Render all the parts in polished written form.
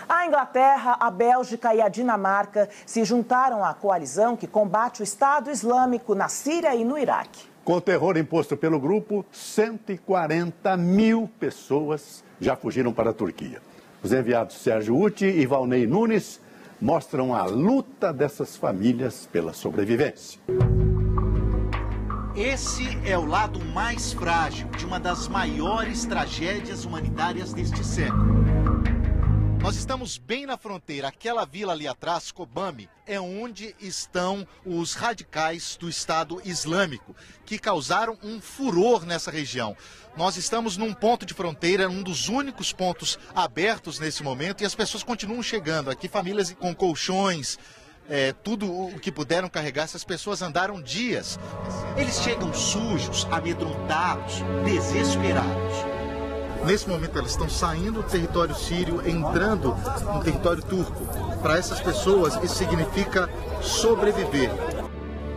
A Inglaterra, a Bélgica e a Dinamarca se juntaram à coalizão que combate o Estado Islâmico na Síria e no Iraque. Com o terror imposto pelo grupo, 140 mil pessoas já fugiram para a Turquia. Os enviados Sérgio Uti e Valnei Nunes mostram a luta dessas famílias pela sobrevivência. Esse é o lado mais frágil de uma das maiores tragédias humanitárias deste século. Nós estamos bem na fronteira. Aquela vila ali atrás, Kobani, é onde estão os radicais do Estado Islâmico, que causaram um furor nessa região. Nós estamos num ponto de fronteira, um dos únicos pontos abertos nesse momento, e as pessoas continuam chegando aqui, famílias com colchões, tudo o que puderam carregar. Essas pessoas andaram dias. Eles chegam sujos, amedrontados, desesperados. Nesse momento elas estão saindo do território sírio, entrando no território turco. Para essas pessoas isso significa sobreviver.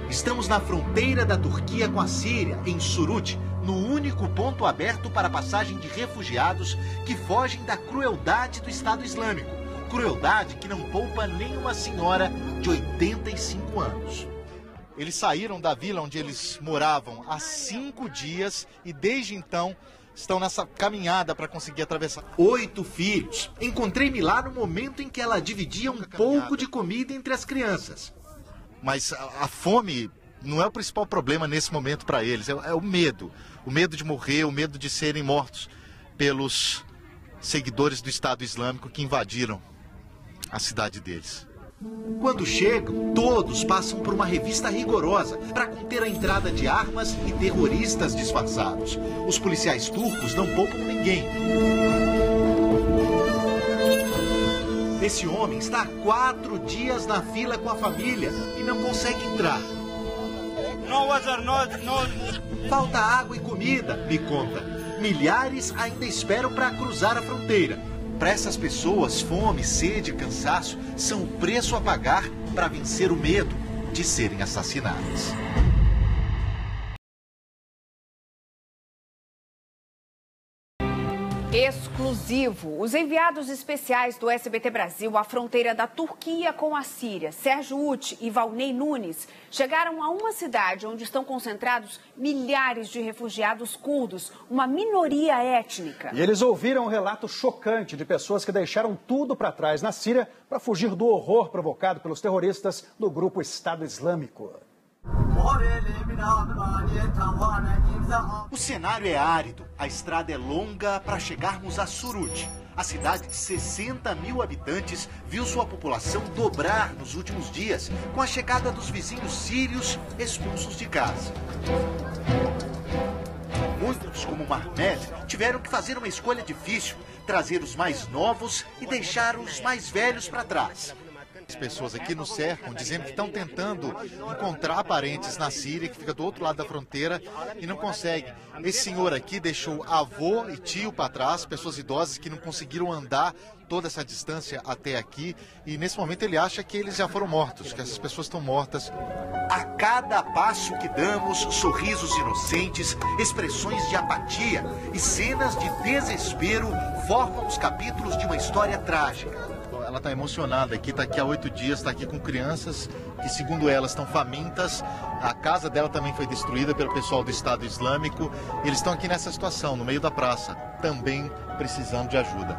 Estamos na fronteira da Turquia com a Síria, em Suruç, no único ponto aberto para a passagem de refugiados que fogem da crueldade do Estado Islâmico. Crueldade que não poupa nem uma senhora de 85 anos. Eles saíram da vila onde eles moravam há 5 dias e desde então estão nessa caminhada para conseguir atravessar. 8 filhos. Encontrei-me lá no momento em que ela dividia um pouco de comida entre as crianças. Mas a fome não é o principal problema nesse momento para eles, é o medo. O medo de morrer, o medo de serem mortos pelos seguidores do Estado Islâmico que invadiram a cidade deles. Quando chegam, todos passam por uma revista rigorosa para conter a entrada de armas e terroristas disfarçados. Os policiais turcos não poupam ninguém. Esse homem está há 4 dias na fila com a família e não consegue entrar. Falta água e comida, me conta. Milhares ainda esperam para cruzar a fronteira. Para essas pessoas, fome, sede e cansaço são o preço a pagar para vencer o medo de serem assassinadas. Exclusivo. Os enviados especiais do SBT Brasil à fronteira da Turquia com a Síria, Sérgio Uti e Valnei Nunes, chegaram a uma cidade onde estão concentrados milhares de refugiados curdos, uma minoria étnica. E eles ouviram um relato chocante de pessoas que deixaram tudo para trás na Síria para fugir do horror provocado pelos terroristas do grupo Estado Islâmico. O cenário é árido, a estrada é longa para chegarmos a Suruç. A cidade de 60 mil habitantes viu sua população dobrar nos últimos dias com a chegada dos vizinhos sírios expulsos de casa. Muitos, como Mahmed, tiveram que fazer uma escolha difícil, trazer os mais novos e deixar os mais velhos para trás. As pessoas aqui nos cercam, dizendo que estão tentando encontrar parentes na Síria, que fica do outro lado da fronteira, e não conseguem. Esse senhor aqui deixou avô e tio para trás, pessoas idosas que não conseguiram andar toda essa distância até aqui, e nesse momento ele acha que eles já foram mortos, que essas pessoas estão mortas. A cada passo que damos, sorrisos inocentes, expressões de apatia e cenas de desespero formam os capítulos de uma história trágica. Ela está emocionada aqui, está aqui há 8 dias, está aqui com crianças que, segundo ela, estão famintas. A casa dela também foi destruída pelo pessoal do Estado Islâmico. E eles estão aqui nessa situação, no meio da praça, também precisando de ajuda.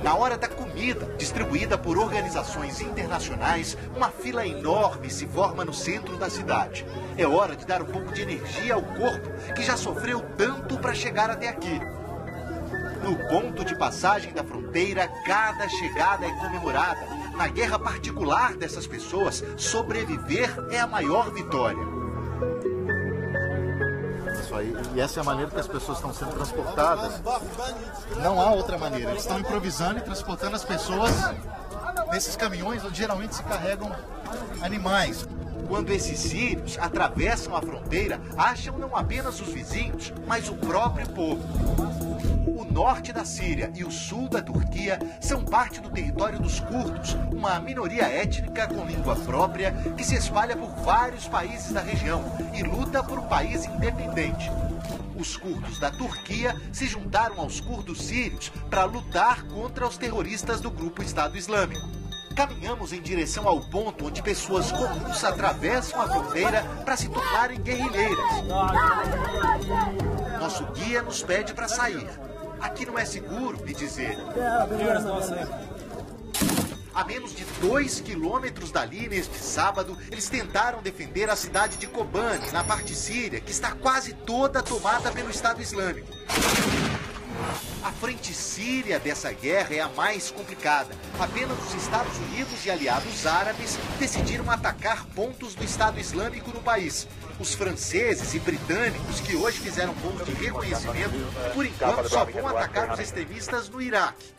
Na hora da comida, distribuída por organizações internacionais, uma fila enorme se forma no centro da cidade. É hora de dar um pouco de energia ao corpo, que já sofreu tanto para chegar até aqui. No ponto de passagem da fronteira, cada chegada é comemorada. Na guerra particular dessas pessoas, sobreviver é a maior vitória. Isso aí, e essa é a maneira que as pessoas estão sendo transportadas. Não há outra maneira. Eles estão improvisando e transportando as pessoas nesses caminhões onde geralmente se carregam animais. Quando esses sírios atravessam a fronteira, acham não apenas os vizinhos, mas o próprio povo. O norte da Síria e o sul da Turquia são parte do território dos curdos, uma minoria étnica com língua própria que se espalha por vários países da região e luta por um país independente. Os curdos da Turquia se juntaram aos curdos sírios para lutar contra os terroristas do grupo Estado Islâmico. Caminhamos em direção ao ponto onde pessoas comuns atravessam a fronteira para se tornarem guerrilheiras. Nosso guia nos pede para sair. Aqui não é seguro, me dizer. A menos de 2 quilômetros dali, neste sábado, eles tentaram defender a cidade de Kobani, na parte síria, que está quase toda tomada pelo Estado Islâmico. A frente síria dessa guerra é a mais complicada. Apenas os Estados Unidos e aliados árabes decidiram atacar pontos do Estado Islâmico no país. Os franceses e britânicos, que hoje fizeram voos de reconhecimento, por enquanto só vão atacar os extremistas no Iraque.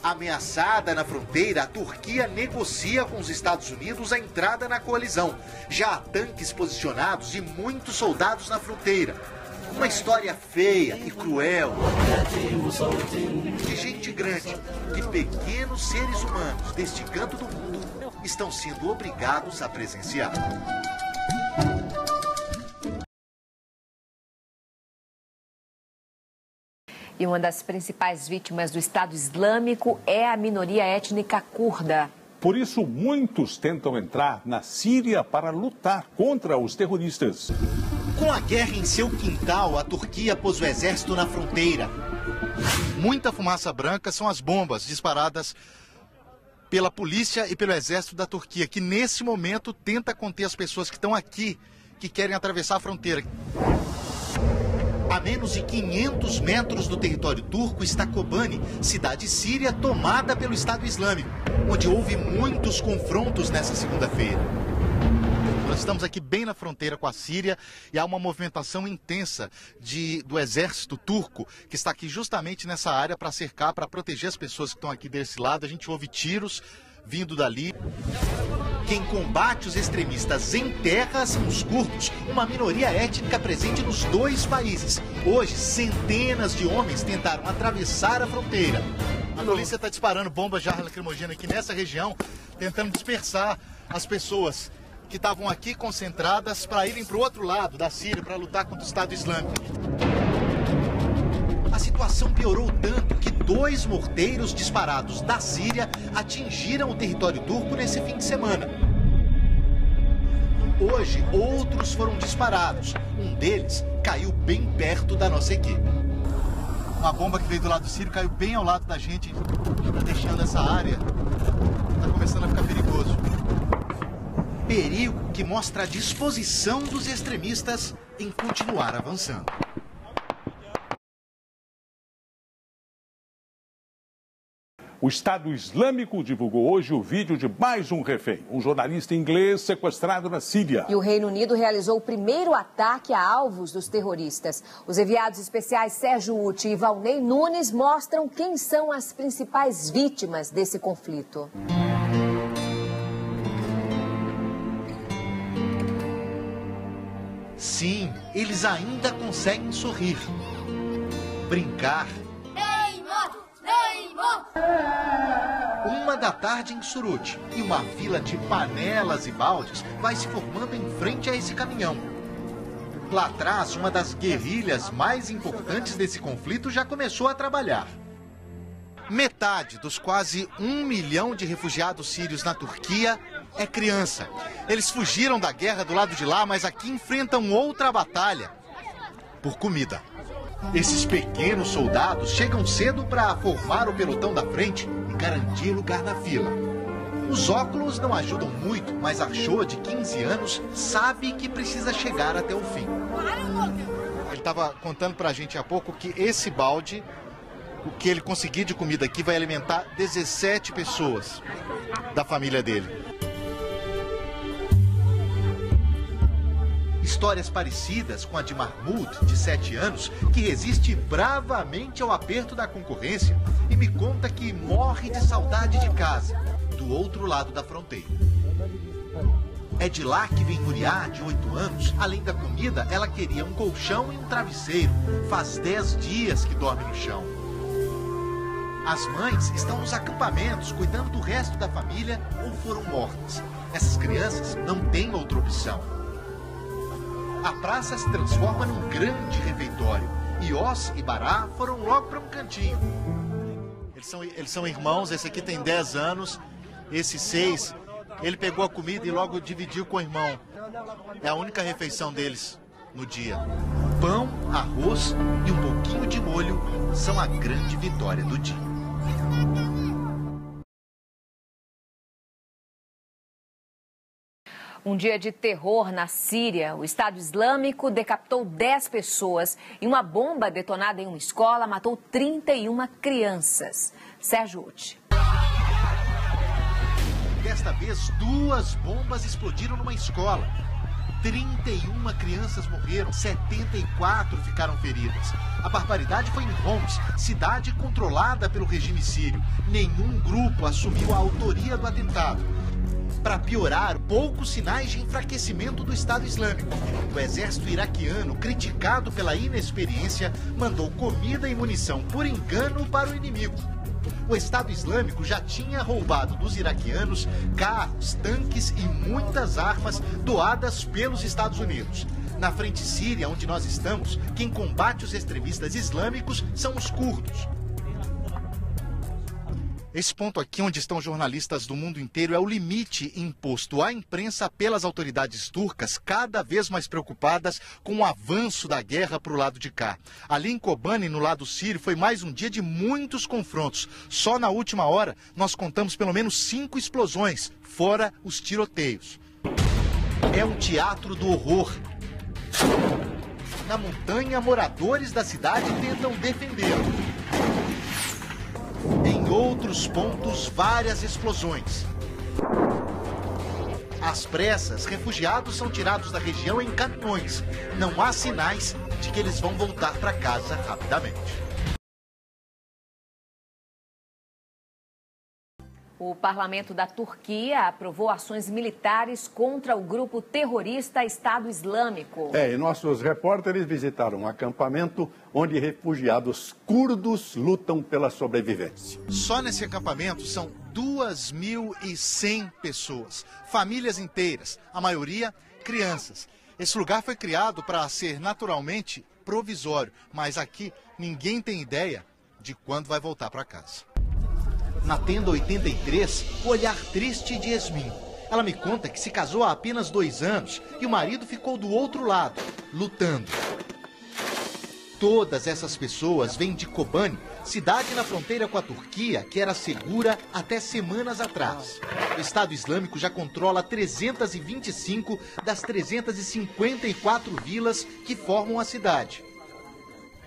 Ameaçada na fronteira, a Turquia negocia com os Estados Unidos a entrada na coalizão. Já há tanques posicionados e muitos soldados na fronteira. Uma história feia e cruel de gente grande, que pequenos seres humanos deste canto do mundo estão sendo obrigados a presenciar. E uma das principais vítimas do Estado Islâmico é a minoria étnica curda. Por isso, muitos tentam entrar na Síria para lutar contra os terroristas. Com a guerra em seu quintal, a Turquia pôs o exército na fronteira. Muita fumaça branca são as bombas disparadas pela polícia e pelo exército da Turquia, que nesse momento tenta conter as pessoas que estão aqui, que querem atravessar a fronteira. A menos de 500 metros do território turco está Kobani, cidade síria tomada pelo Estado Islâmico, onde houve muitos confrontos nessa segunda-feira. Nós estamos aqui bem na fronteira com a Síria e há uma movimentação intensa do exército turco que está aqui justamente nessa área para cercar, para proteger as pessoas que estão aqui desse lado. A gente ouve tiros vindo dali. Quem combate os extremistas em terra são os curdos, uma minoria étnica presente nos dois países. Hoje, centenas de homens tentaram atravessar a fronteira. A polícia está disparando bombas de ar lacrimogêneo aqui nessa região, tentando dispersar as pessoas que estavam aqui concentradas para irem para o outro lado da Síria para lutar contra o Estado Islâmico. A situação piorou tanto que 2 morteiros disparados da Síria atingiram o território turco nesse fim de semana. Hoje, outros foram disparados. Um deles caiu bem perto da nossa equipe. Uma bomba que veio do lado sírio caiu bem ao lado da gente, deixando essa área. Está começando a ficar perigoso. Perigo que mostra a disposição dos extremistas em continuar avançando. O Estado Islâmico divulgou hoje o vídeo de mais um refém, um jornalista inglês sequestrado na Síria. E o Reino Unido realizou o primeiro ataque a alvos dos terroristas. Os enviados especiais Sérgio Uti e Valnei Nunes mostram quem são as principais vítimas desse conflito. Sim, eles ainda conseguem sorrir, brincar. 1h em Suruç e uma fila de panelas e baldes vai se formando em frente a esse caminhão. Lá atrás, uma das guerrilhas mais importantes desse conflito já começou a trabalhar. Metade dos quase 1 milhão de refugiados sírios na Turquia é criança. Eles fugiram da guerra do lado de lá, mas aqui enfrentam outra batalha por comida. Esses pequenos soldados chegam cedo para formar o pelotão da frente e garantir lugar na fila. Os óculos não ajudam muito, mas Arshô, de 15 anos, sabe que precisa chegar até o fim. Ele estava contando para a gente há pouco que esse balde, o que ele conseguir de comida aqui, vai alimentar 17 pessoas da família dele. Histórias parecidas com a de Mahmoud, de 7 anos, que resiste bravamente ao aperto da concorrência e me conta que morre de saudade de casa, do outro lado da fronteira. É de lá que vem Nuriá, de 8 anos. Além da comida, ela queria um colchão e um travesseiro. Faz 10 dias que dorme no chão. As mães estão nos acampamentos, cuidando do resto da família ou foram mortas. Essas crianças não têm outra opção. A praça se transforma num grande refeitório. Iós e Bará foram logo para um cantinho. Eles são irmãos, esse aqui tem 10 anos, esse 6, ele pegou a comida e logo dividiu com o irmão. É a única refeição deles no dia. Pão, arroz e um pouquinho de molho são a grande vitória do dia. Um dia de terror na Síria. O Estado Islâmico decapitou 10 pessoas e uma bomba detonada em uma escola matou 31 crianças. Sérgio Uti. Desta vez, 2 bombas explodiram numa escola. 31 crianças morreram, 74 ficaram feridas. A barbaridade foi em Homs, cidade controlada pelo regime sírio. Nenhum grupo assumiu a autoria do atentado. Para piorar, poucos sinais de enfraquecimento do Estado Islâmico. O exército iraquiano, criticado pela inexperiência, mandou comida e munição por engano para o inimigo. O Estado Islâmico já tinha roubado dos iraquianos carros, tanques e muitas armas doadas pelos Estados Unidos. Na frente síria, onde nós estamos, quem combate os extremistas islâmicos são os curdos. Esse ponto aqui, onde estão jornalistas do mundo inteiro, é o limite imposto à imprensa pelas autoridades turcas, cada vez mais preocupadas com o avanço da guerra para o lado de cá. Ali em Kobani, no lado sírio, foi mais um dia de muitos confrontos. Só na última hora, nós contamos pelo menos 5 explosões, fora os tiroteios. É um teatro do horror. Na montanha, moradores da cidade tentam defendê-lo. Em outros pontos, várias explosões. Às pressas, refugiados são tirados da região em caminhões. Não há sinais de que eles vão voltar para casa rapidamente. O parlamento da Turquia aprovou ações militares contra o grupo terrorista Estado Islâmico. E nossos repórteres visitaram um acampamento onde refugiados curdos lutam pela sobrevivência. Só nesse acampamento são 2.100 pessoas, famílias inteiras, a maioria crianças. Esse lugar foi criado para ser naturalmente provisório, mas aqui ninguém tem ideia de quando vai voltar para casa. Na tenda 83, o olhar triste de Yasmin. Ela me conta que se casou há apenas 2 anos e o marido ficou do outro lado, lutando. Todas essas pessoas vêm de Kobani, cidade na fronteira com a Turquia, que era segura até semanas atrás. O Estado Islâmico já controla 325 das 354 vilas que formam a cidade.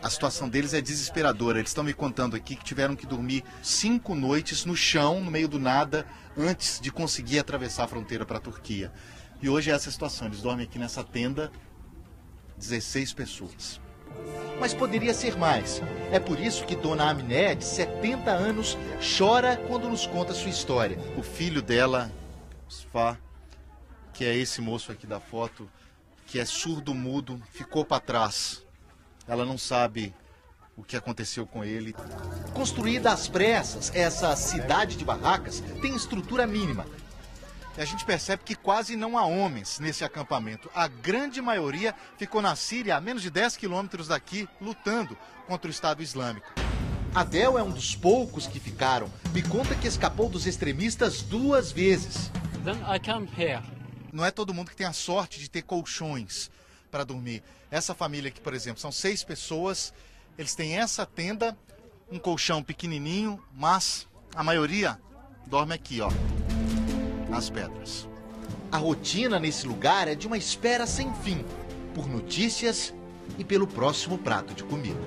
A situação deles é desesperadora. Eles estão me contando aqui que tiveram que dormir 5 noites no chão, no meio do nada, antes de conseguir atravessar a fronteira para a Turquia. E hoje é essa situação. Eles dormem aqui nessa tenda, 16 pessoas. Mas poderia ser mais. É por isso que Dona Aminé, de 70 anos, chora quando nos conta sua história. O filho dela, Sfá, que é esse moço aqui da foto, que é surdo-mudo, ficou para trás. Ela não sabe o que aconteceu com ele. Construída às pressas, essa cidade de barracas tem estrutura mínima. E a gente percebe que quase não há homens nesse acampamento. A grande maioria ficou na Síria, a menos de 10 quilômetros daqui, lutando contra o Estado Islâmico. Adel é um dos poucos que ficaram. Me conta que escapou dos extremistas 2 vezes. Não é todo mundo que tem a sorte de ter colchões para dormir. Essa família aqui, por exemplo, são 6 pessoas. Eles têm essa tenda, um colchão pequenininho, mas a maioria dorme aqui, ó, nas pedras. A rotina nesse lugar é de uma espera sem fim, por notícias e pelo próximo prato de comida.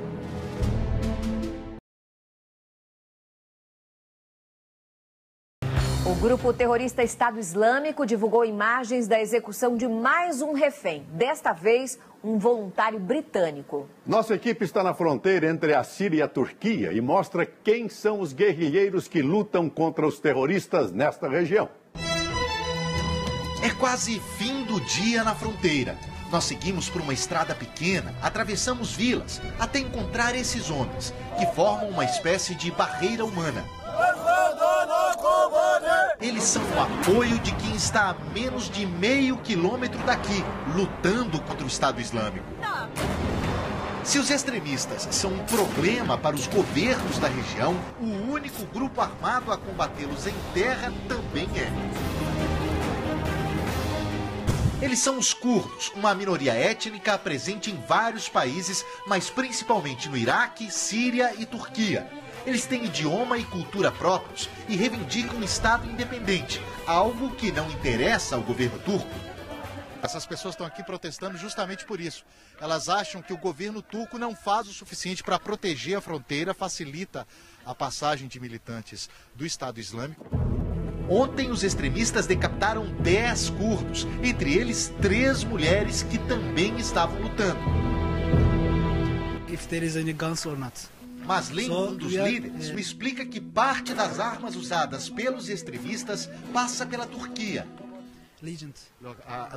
O grupo terrorista Estado Islâmico divulgou imagens da execução de mais um refém, desta vez um voluntário britânico. Nossa equipe está na fronteira entre a Síria e a Turquia e mostra quem são os guerrilheiros que lutam contra os terroristas nesta região. É quase fim do dia na fronteira. Nós seguimos por uma estrada pequena, atravessamos vilas, até encontrar esses homens, que formam uma espécie de barreira humana. Eles são o apoio de quem está a menos de meio quilômetro daqui, lutando contra o Estado Islâmico. Se os extremistas são um problema para os governos da região, o único grupo armado a combatê-los em terra também é. Eles são os curdos, uma minoria étnica presente em vários países, mas principalmente no Iraque, Síria e Turquia. Eles têm idioma e cultura próprios e reivindicam um Estado independente, algo que não interessa ao governo turco. Essas pessoas estão aqui protestando justamente por isso. Elas acham que o governo turco não faz o suficiente para proteger a fronteira, facilita a passagem de militantes do Estado Islâmico. Ontem, os extremistas decapitaram 10 curdos, entre eles 3 mulheres que também estavam lutando. Maslin, um dos líderes, me explica que parte das armas usadas pelos extremistas passa pela Turquia.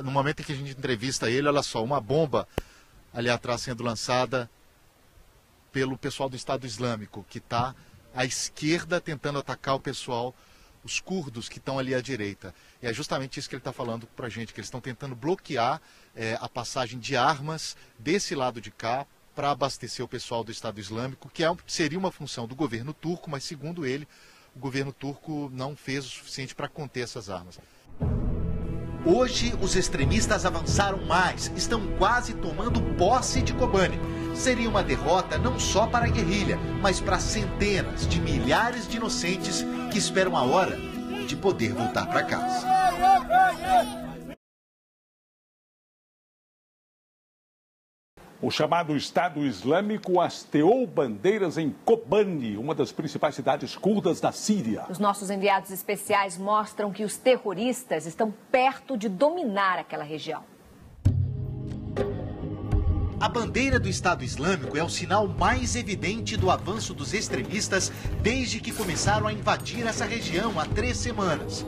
No momento em que a gente entrevista ele, olha só, uma bomba ali atrás sendo lançada pelo pessoal do Estado Islâmico, que está à esquerda tentando atacar o pessoal, os curdos que estão ali à direita. E é justamente isso que ele está falando para a gente, que eles estão tentando bloquear a passagem de armas desse lado de cá para abastecer o pessoal do Estado Islâmico, que seria uma função do governo turco, mas segundo ele, o governo turco não fez o suficiente para conter essas armas. Hoje, os extremistas avançaram mais, estão quase tomando posse de Kobani. Seria uma derrota não só para a guerrilha, mas para centenas de milhares de inocentes que esperam a hora de poder voltar para casa. O chamado Estado Islâmico hasteou bandeiras em Kobani, uma das principais cidades curdas da Síria. Os nossos enviados especiais mostram que os terroristas estão perto de dominar aquela região. A bandeira do Estado Islâmico é o sinal mais evidente do avanço dos extremistas desde que começaram a invadir essa região há 3 semanas.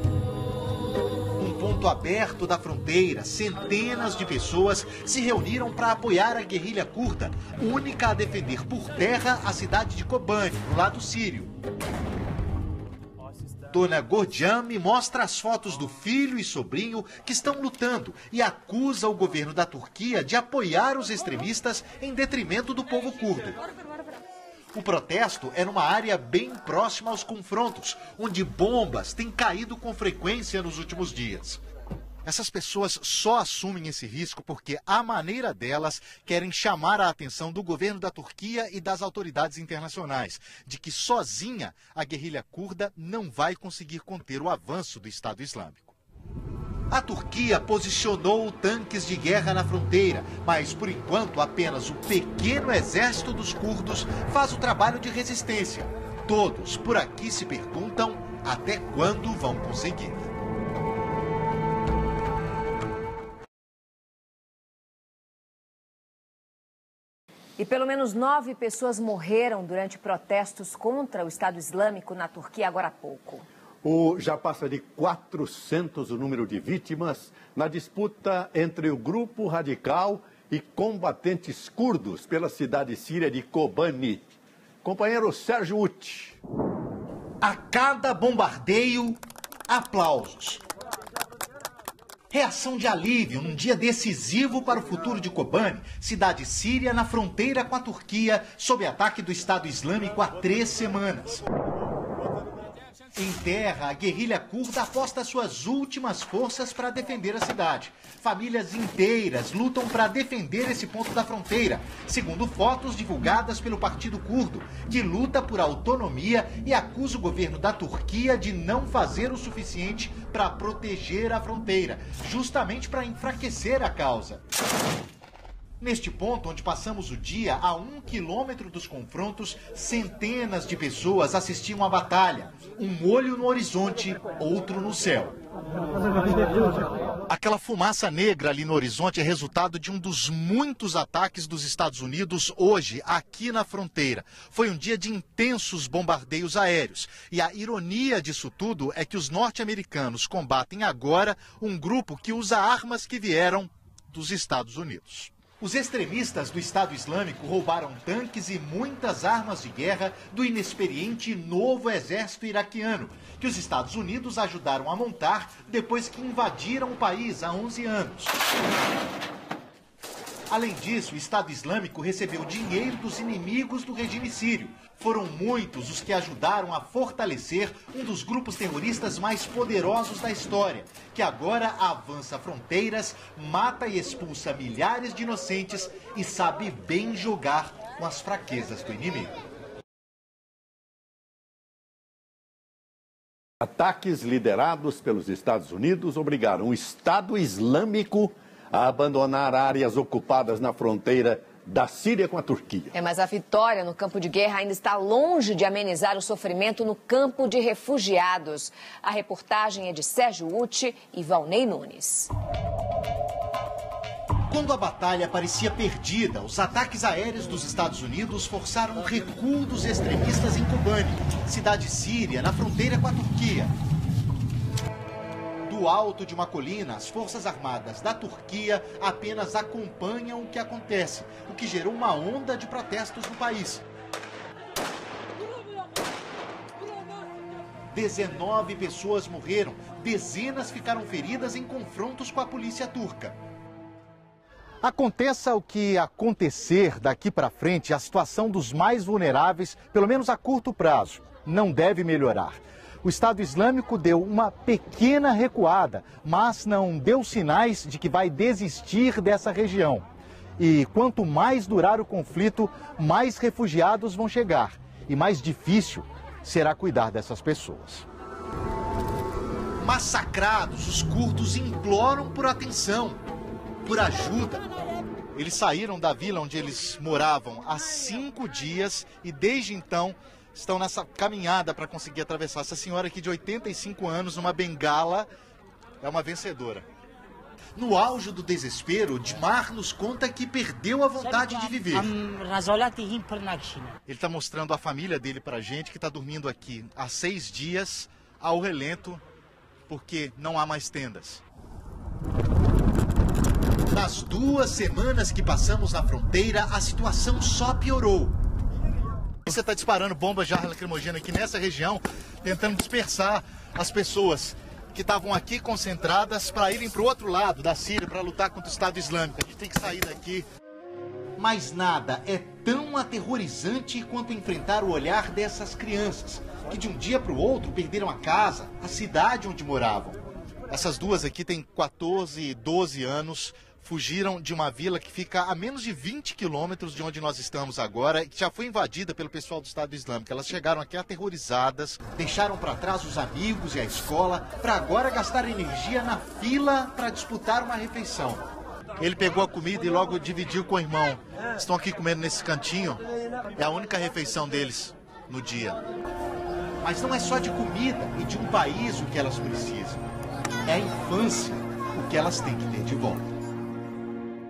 Ponto aberto da fronteira, centenas de pessoas se reuniram para apoiar a guerrilha curda, única a defender por terra a cidade de Kobani, no lado sírio. Dona Gordian me mostra as fotos do filho e sobrinho que estão lutando e acusa o governo da Turquia de apoiar os extremistas em detrimento do povo curdo. O protesto é numa área bem próxima aos confrontos, onde bombas têm caído com frequência nos últimos dias. Essas pessoas só assumem esse risco porque, à maneira delas, querem chamar a atenção do governo da Turquia e das autoridades internacionais, de que sozinha a guerrilha curda não vai conseguir conter o avanço do Estado Islâmico. A Turquia posicionou tanques de guerra na fronteira, mas, por enquanto, apenas o pequeno exército dos curdos faz o trabalho de resistência. Todos por aqui se perguntam até quando vão conseguir. E pelo menos 9 pessoas morreram durante protestos contra o Estado Islâmico na Turquia agora há pouco. Já passa de 400 o número de vítimas na disputa entre o grupo radical e combatentes curdos pela cidade síria de Kobani. Companheiro Sérgio Uti. A cada bombardeio, aplausos. Reação de alívio num dia decisivo para o futuro de Kobani, cidade síria na fronteira com a Turquia, sob ataque do Estado Islâmico há 3 semanas. Em terra, a guerrilha curda aposta suas últimas forças para defender a cidade. Famílias inteiras lutam para defender esse ponto da fronteira, segundo fotos divulgadas pelo Partido Curdo, que luta por autonomia e acusa o governo da Turquia de não fazer o suficiente para proteger a fronteira, justamente para enfraquecer a causa. Neste ponto, onde passamos o dia, a 1 quilômetro dos confrontos, centenas de pessoas assistiam à batalha. Um olho no horizonte, outro no céu. Aquela fumaça negra ali no horizonte é resultado de um dos muitos ataques dos Estados Unidos hoje, aqui na fronteira. Foi um dia de intensos bombardeios aéreos. E a ironia disso tudo é que os norte-americanos combatem agora um grupo que usa armas que vieram dos Estados Unidos. Os extremistas do Estado Islâmico roubaram tanques e muitas armas de guerra do inexperiente e novo exército iraquiano, que os Estados Unidos ajudaram a montar depois que invadiram o país há 11 anos. Além disso, o Estado Islâmico recebeu dinheiro dos inimigos do regime sírio. Foram muitos os que ajudaram a fortalecer um dos grupos terroristas mais poderosos da história, que agora avança fronteiras, mata e expulsa milhares de inocentes e sabe bem jogar com as fraquezas do inimigo. Ataques liderados pelos Estados Unidos obrigaram o Estado Islâmico a abandonar áreas ocupadas na fronteira da Síria com a Turquia. Mas a vitória no campo de guerra ainda está longe de amenizar o sofrimento no campo de refugiados. A reportagem é de Sérgio Uti e Valnei Nunes. Quando a batalha parecia perdida, os ataques aéreos dos Estados Unidos forçaram o recuo dos extremistas em Kobani, cidade síria na fronteira com a Turquia. Do alto de uma colina, as Forças Armadas da Turquia apenas acompanham o que acontece, o que gerou uma onda de protestos no país. 19 pessoas morreram, dezenas ficaram feridas em confrontos com a polícia turca. Aconteça o que acontecer daqui para frente, a situação dos mais vulneráveis, pelo menos a curto prazo, não deve melhorar. O Estado Islâmico deu uma pequena recuada, mas não deu sinais de que vai desistir dessa região. E quanto mais durar o conflito, mais refugiados vão chegar e mais difícil será cuidar dessas pessoas. Massacrados, os curdos imploram por atenção, por ajuda. Eles saíram da vila onde eles moravam há 5 dias e desde então estão nessa caminhada para conseguir atravessar. Essa senhora aqui de 85 anos, numa bengala, é uma vencedora. No auge do desespero, Dimar nos conta que perdeu a vontade de viver. Ele está mostrando a família dele para a gente, que está dormindo aqui há 6 dias, ao relento, porque não há mais tendas. Nas 2 semanas que passamos na fronteira, a situação só piorou. Você está disparando bombas de ar lacrimogênea aqui nessa região, tentando dispersar as pessoas que estavam aqui concentradas para irem para o outro lado da Síria para lutar contra o Estado Islâmico. A gente tem que sair daqui. Mas nada é tão aterrorizante quanto enfrentar o olhar dessas crianças, que de um dia para o outro perderam a casa, a cidade onde moravam. Essas duas aqui têm 14 e 12 anos. Fugiram de uma vila que fica a menos de 20 quilômetros de onde nós estamos agora, que já foi invadida pelo pessoal do Estado Islâmico. Elas chegaram aqui aterrorizadas, deixaram para trás os amigos e a escola, para agora gastar energia na fila para disputar uma refeição. Ele pegou a comida e logo dividiu com o irmão. Estão aqui comendo nesse cantinho, é a única refeição deles no dia. Mas não é só de comida e de um país o que elas precisam, é a infância o que elas têm que ter de volta.